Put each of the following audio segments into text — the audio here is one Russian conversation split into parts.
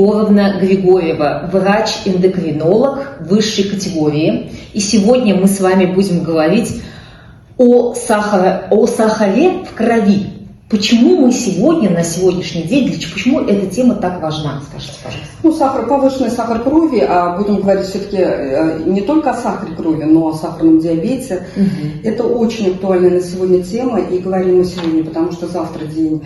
Егоровна Григорьева, врач-эндокринолог высшей категории. И сегодня мы с вами будем говорить о сахаре в крови. Почему мы сегодня, на сегодняшний день, почему эта тема так важна? Скажите, пожалуйста. Ну, повышенный сахар крови, а будем говорить все-таки не только о сахаре крови, но о сахарном диабете. Это очень актуальная на сегодня тема, и говорим мы сегодня, потому что завтра день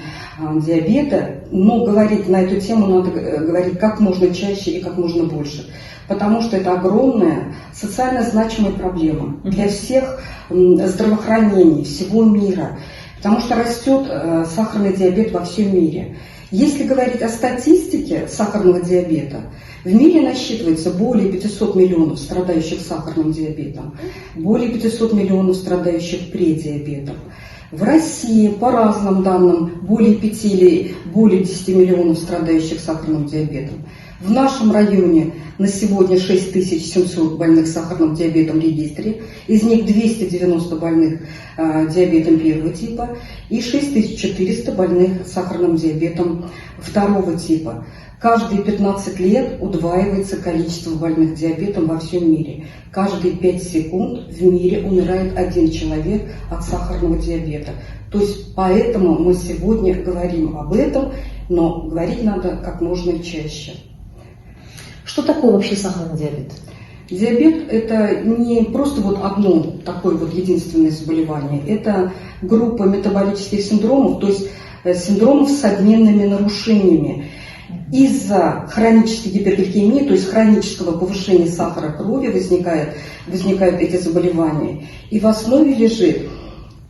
диабета. Но говорить на эту тему надо говорить как можно чаще и как можно больше. Потому что это огромная социально значимая проблема для всех здравоохранений всего мира. Потому что растет сахарный диабет во всем мире. Если говорить о статистике сахарного диабета, в мире насчитывается более 500 миллионов страдающих сахарным диабетом, более 500 миллионов страдающих предиабетом. В России, по разным данным, более 5 или более 10 миллионов страдающих сахарным диабетом. В нашем районе на сегодня 6700 больных сахарным диабетом в регистре, из них 290 больных диабетом первого типа и 6400 больных сахарным диабетом второго типа. Каждые 15 лет удваивается количество больных диабетом во всем мире. Каждые 5 секунд в мире умирает один человек от сахарного диабета. То есть поэтому мы сегодня говорим об этом, но говорить надо как можно чаще. Что такое вообще сахарный диабет? Диабет – это не просто вот одно такое вот единственное заболевание. Это группа метаболических синдромов, то есть синдромов с обменными нарушениями. Из-за хронической гипергликемии, то есть хронического повышения сахара крови возникают эти заболевания. И в основе лежит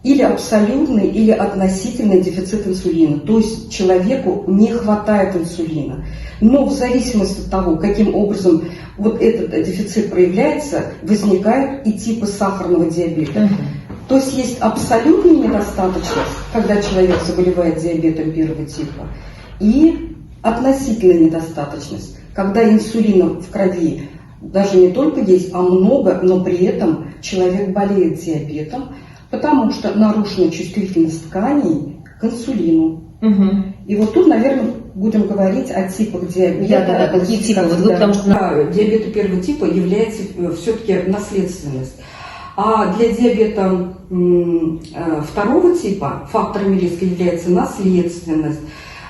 или абсолютный, или относительный дефицит инсулина. То есть человеку не хватает инсулина. Но в зависимости от того, каким образом вот этот дефицит проявляется, возникают и типы сахарного диабета. То есть есть абсолютная недостаточность, когда человек заболевает диабетом первого типа, и относительная недостаточность, когда инсулина в крови даже не только есть, а много, но при этом человек болеет диабетом, потому что нарушена чувствительность тканей к инсулину. И вот тут, наверное, будем говорить о типах диабета. Да, какие типы? Потому что диабета первого типа является все-таки наследственность. А для диабета второго типа факторами риска является наследственность,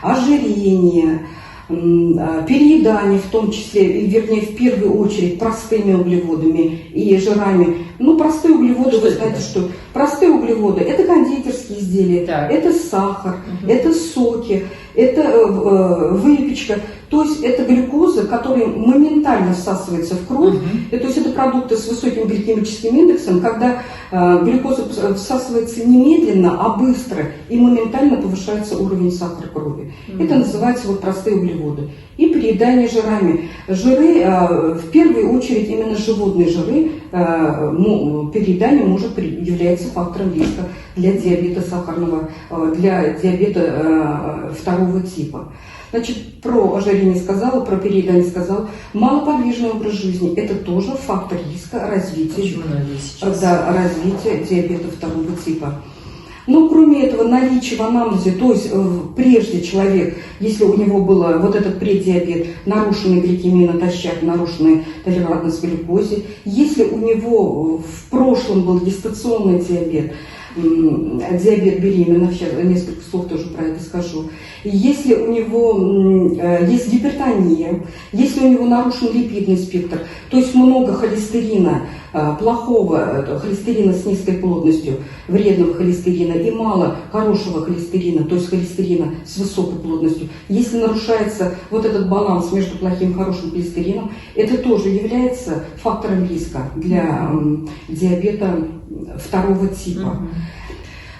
ожирение, переедание, в том числе, вернее, в первую очередь простыми углеводами и жирами. Ну, простые углеводы, вы знаете, что простые углеводы – это кондитерские изделия, это сахар, это соки, это выпечка. То есть это глюкоза, которая моментально всасывается в кровь. То есть это продукты с высоким гликемическим индексом, когда глюкоза всасывается немедленно, а быстро, и моментально повышается уровень сахара крови. Это называется вот простые углеводы. И переедание жирами. Жиры, в первую очередь именно животные жиры, переедание является фактором риска для диабета для диабета второго типа. Значит, про ожирение сказала, про переедание сказала. Малоподвижный образ жизни – это тоже фактор риска развития диабета второго типа. Но кроме этого, наличие в анамнезе, то есть прежде человек, если у него был вот этот преддиабет, нарушенная гликемия натощак, нарушенная толерантность к глюкозе, если у него в прошлом был гестационный диабет беременных, сейчас несколько слов тоже про это скажу. Если у него есть гипертония, если у него нарушен липидный спектр, то есть много холестерина, плохого холестерина с низкой плотностью, вредного холестерина и мало хорошего холестерина, то есть холестерина с высокой плотностью, если нарушается вот этот баланс между плохим и хорошим холестерином, это тоже является фактором риска для диабета второго типа.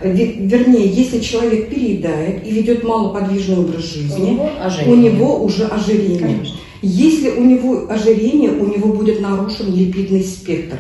Вернее, если человек переедает и ведет малоподвижный образ жизни, у него уже ожирение. Конечно. Если у него ожирение, у него будет нарушен липидный спектр.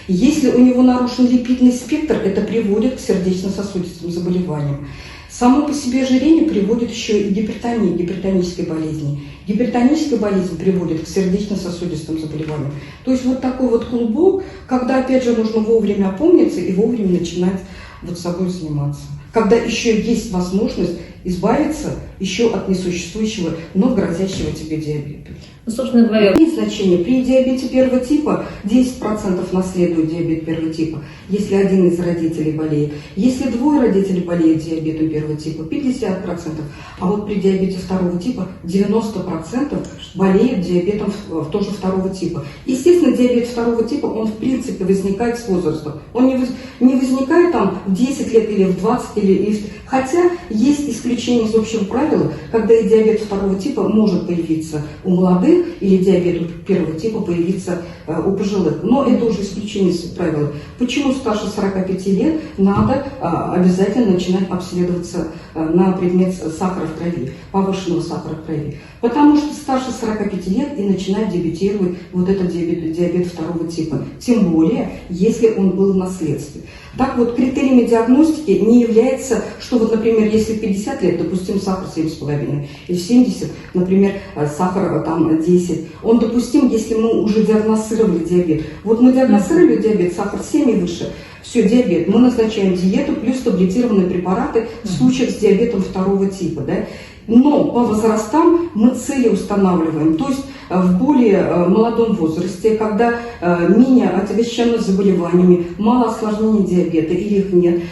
Если у него нарушен липидный спектр, это приводит к сердечно-сосудистым заболеваниям. Само по себе ожирение приводит еще и к гипертонии, гипертонической болезни. Гипертоническая болезнь приводит к сердечно-сосудистым заболеваниям. То есть вот такой вот клубок, когда опять же нужно вовремя опомниться и вовремя начинать вот собой заниматься. Когда еще есть возможность избавиться еще от несуществующего, но грозящего тебе диабета. Ну, собственно говоря, Имеет значение. При диабете первого типа 10% наследуют диабет первого типа, если один из родителей болеет. Если двое родителей болеют диабетом первого типа, 50%. А вот при диабете второго типа 90% болеют диабетом тоже второго типа. Естественно, диабет второго типа, он в принципе возникает с возрастом. Он не возникает там в 10 лет или в 20, хотя есть исключения из общего правила, когда и диабет второго типа может появиться у молодых, или диабет первого типа появиться у пожилых. Но это уже исключение из правила. Почему старше 45 лет надо обязательно начинать обследоваться на предмет сахара в крови, повышенного сахара в крови? Потому что старше 45 лет и начинает дебютировать вот этот диабет второго типа. Тем более, если он был в наследстве. Так вот, критериями диагностики не является, что вот, например, если 50 лет, допустим, сахар 7,5, или 70, например, сахар там 10. Он допустим, если мы уже диагностировали диабет. Вот мы диагностировали диабет, сахар 7 и выше. Все, диабет. Мы назначаем диету плюс таблетированные препараты в случаях с диабетом второго типа. Да? Но по возрастам мы цели устанавливаем. То есть в более молодом возрасте, когда менее отягощены заболеваниями, мало осложнений диабета или их нет,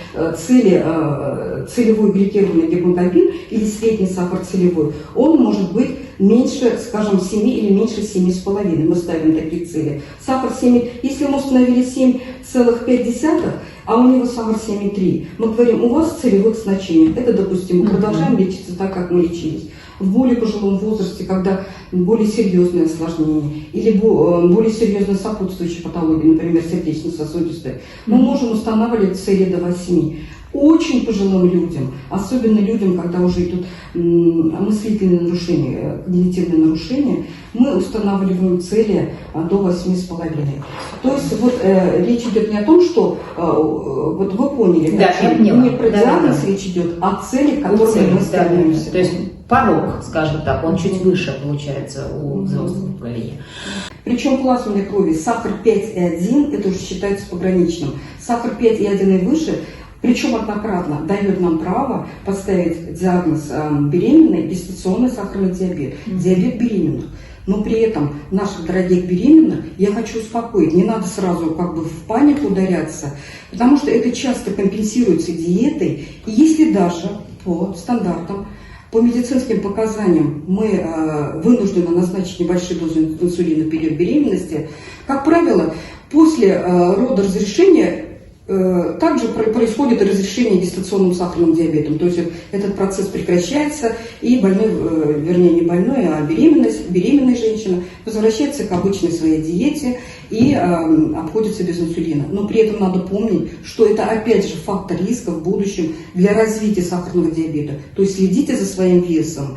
целевой гликированный гемоглобин или средний сахар целевой, он может быть меньше, скажем, 7 или меньше 7,5. Мы ставим такие цели. Сахар 7, если мы установили 7,5, а у него сахар 7,3, мы говорим, у вас целевых значений. Это допустимо. Мы продолжаем лечиться так, как мы лечились. В более пожилом возрасте, когда более серьезные осложнения или более серьезные сопутствующие патологии, например, сердечно-сосудистые, мы можем устанавливать цели до 8. Очень пожилым людям, особенно людям, когда уже идут мыслительные нарушения, когнитивные нарушения, мы устанавливаем цели до 8,5. То есть вот речь идет не о том, что вот вы поняли, да, не про диагноз речь идет, а цели, к которым мы стремимся. То есть порог, скажем так, он чуть выше получается у взрослого поколения. Причем плазменной крови сахар 5,1, это уже считается пограничным. Сахар 5,1 и выше, причем однократно, дает нам право поставить диагноз беременный гестационный сахарный диабет, диабет беременных. Но при этом наших дорогих беременных я хочу успокоить, не надо сразу как бы в панику ударяться, потому что это часто компенсируется диетой. И если даже по стандартам, по медицинским показаниям мы вынуждены назначить небольшие дозы инсулина в период беременности, как правило, после рода разрешения также происходит разрешение гестационным сахарным диабетом. То есть этот процесс прекращается, и больной, вернее не больной, а беременная женщина возвращается к обычной своей диете и обходится без инсулина. Но при этом надо помнить, что это опять же фактор риска в будущем для развития сахарного диабета. То есть следите за своим весом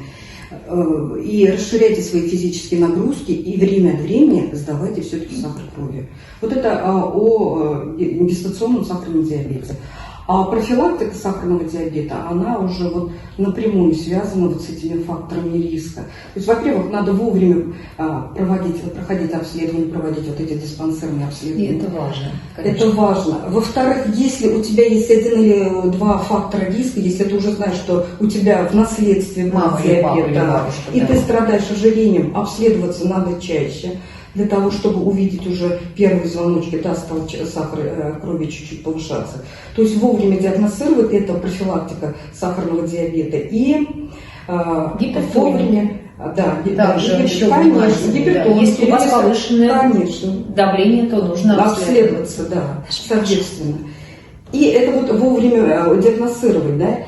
и расширяйте свои физические нагрузки, и время от времени сдавайте все-таки сахар крови. Вот это о гестационном сахарном диабете. А профилактика сахарного диабета, она уже вот напрямую связана вот с этими факторами риска. То есть, во-первых, надо вовремя проходить обследование, проводить вот эти диспансерные обследования. И это важно. Конечно. Это важно. Во-вторых, если у тебя есть один или два фактора риска, если ты уже знаешь, что у тебя в наследстве был диабет, и ты страдаешь ожирением, обследоваться надо чаще, для того, чтобы увидеть уже первые звоночки, да, стал сахар крови чуть-чуть повышаться. То есть вовремя диагностировать, это профилактика сахарного диабета. И вовремя, гипертония. Если у вас повышенное давление, то нужно обследоваться, да, соответственно. И это вот вовремя диагностировать, да.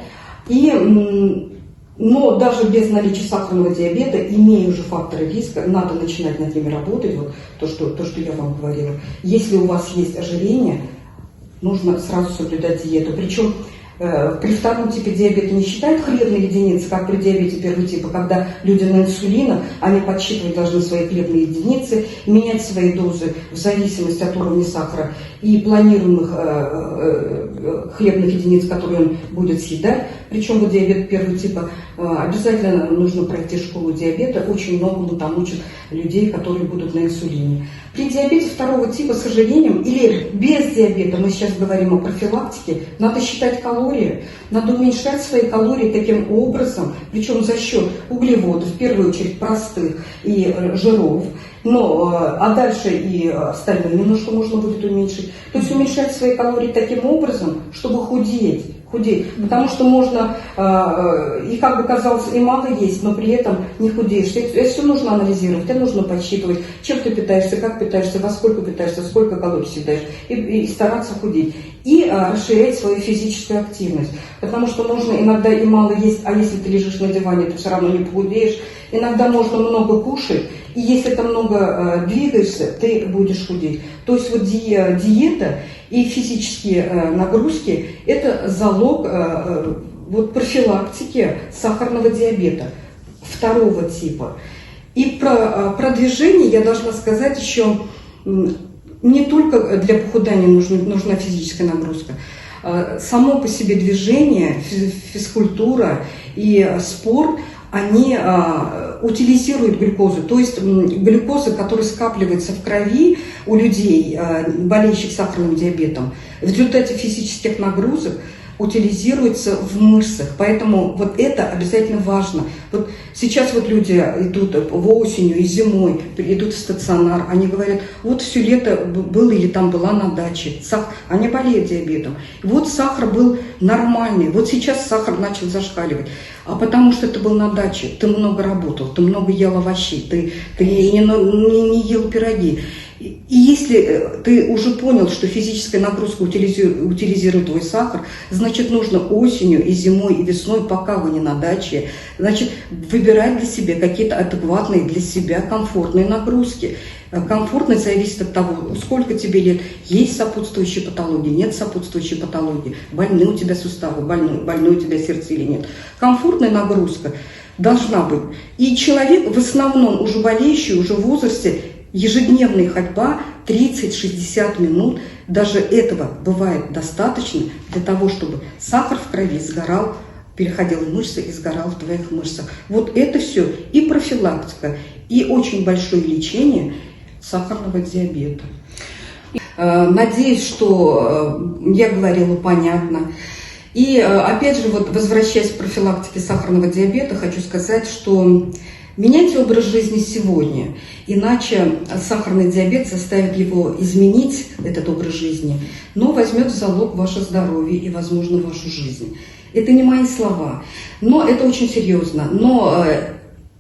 Но даже без наличия сахарного диабета, имея уже факторы риска, надо начинать над ними работать, вот то, что я вам говорила. Если у вас есть ожирение, нужно сразу соблюдать диету. Причем при втором типе диабета не считают хлебные единицы, как при диабете первого типа, когда люди на инсулинах, они подсчитывать должны свои хлебные единицы, менять свои дозы в зависимости от уровня сахара и планируемых хлебных единиц, которые он будет съедать. Причем вот диабет первого типа Обязательно нужно пройти школу диабета. Очень многому там учат людей, которые будут на инсулине. При диабете второго типа, с сожалением, или без диабета, мы сейчас говорим о профилактике, надо считать калории, надо уменьшать свои калории таким образом, причем за счет углеводов, в первую очередь простых и жиров, а дальше и остальное немножко можно будет уменьшить. То есть уменьшать свои калории таким образом, чтобы худеть. Потому что можно, и как бы казалось, и мало есть, но при этом не худеешь. Это все нужно анализировать, это нужно подсчитывать, чем ты питаешься, как питаешься, во сколько питаешься, сколько калорий съедаешь, и стараться худеть. И расширять свою физическую активность. Потому что можно иногда и мало есть, а если ты лежишь на диване, ты все равно не похудеешь. Иногда можно много кушать, и если ты много двигаешься, ты будешь худеть. То есть вот диета и физические нагрузки – это залог вот профилактики сахарного диабета второго типа. И про движение я должна сказать еще, не только для похудания нужна физическая нагрузка. Само по себе движение, физкультура и спорт, они утилизируют глюкозу, то есть глюкоза, которая скапливается в крови у людей, болеющих сахарным диабетом, в результате физических нагрузок утилизируется в мышцах. Поэтому вот это обязательно важно. Вот сейчас вот люди идут осенью и зимой, идут в стационар, они говорят, вот все лето был или там была на даче, они болеют диабетом. И вот сахар был нормальный, вот сейчас сахар начал зашкаливать. А потому что ты был на даче, ты много работал, ты много ел овощей, ты не ел пироги. И если ты уже понял, что физическая нагрузка утилизирует твой сахар, значит, нужно осенью и зимой, и весной, пока вы не на даче, значит, выбирать для себя какие-то адекватные для себя комфортные нагрузки. Комфортность зависит от того, сколько тебе лет, есть сопутствующие патологии, нет сопутствующей патологии, больны у тебя суставы, больны у тебя сердце или нет. Комфортная нагрузка должна быть. И человек, в основном уже болеющий, уже в возрасте, ежедневная ходьба 30-60 минут, даже этого бывает достаточно для того, чтобы сахар в крови сгорал, переходил в мышцы и сгорал в твоих мышцах. Вот это все и профилактика, и очень большое лечение сахарного диабета. Надеюсь, что я говорила понятно. И опять же, вот возвращаясь к профилактике сахарного диабета, хочу сказать, что меняйте образ жизни сегодня, иначе сахарный диабет заставит его изменить этот образ жизни, но возьмет в залог ваше здоровье и, возможно, вашу жизнь. Это не мои слова, но это очень серьезно.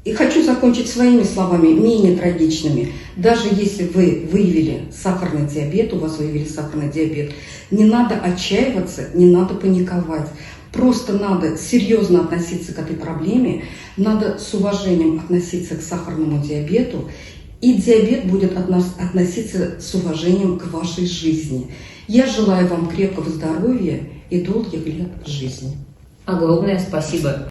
И хочу закончить своими словами, менее трагичными. Даже если вы выявили сахарный диабет, у вас выявили сахарный диабет, не надо отчаиваться, не надо паниковать. Просто надо серьезно относиться к этой проблеме, надо с уважением относиться к сахарному диабету, и диабет будет относиться с уважением к вашей жизни. Я желаю вам крепкого здоровья и долгих лет жизни. Огромное спасибо.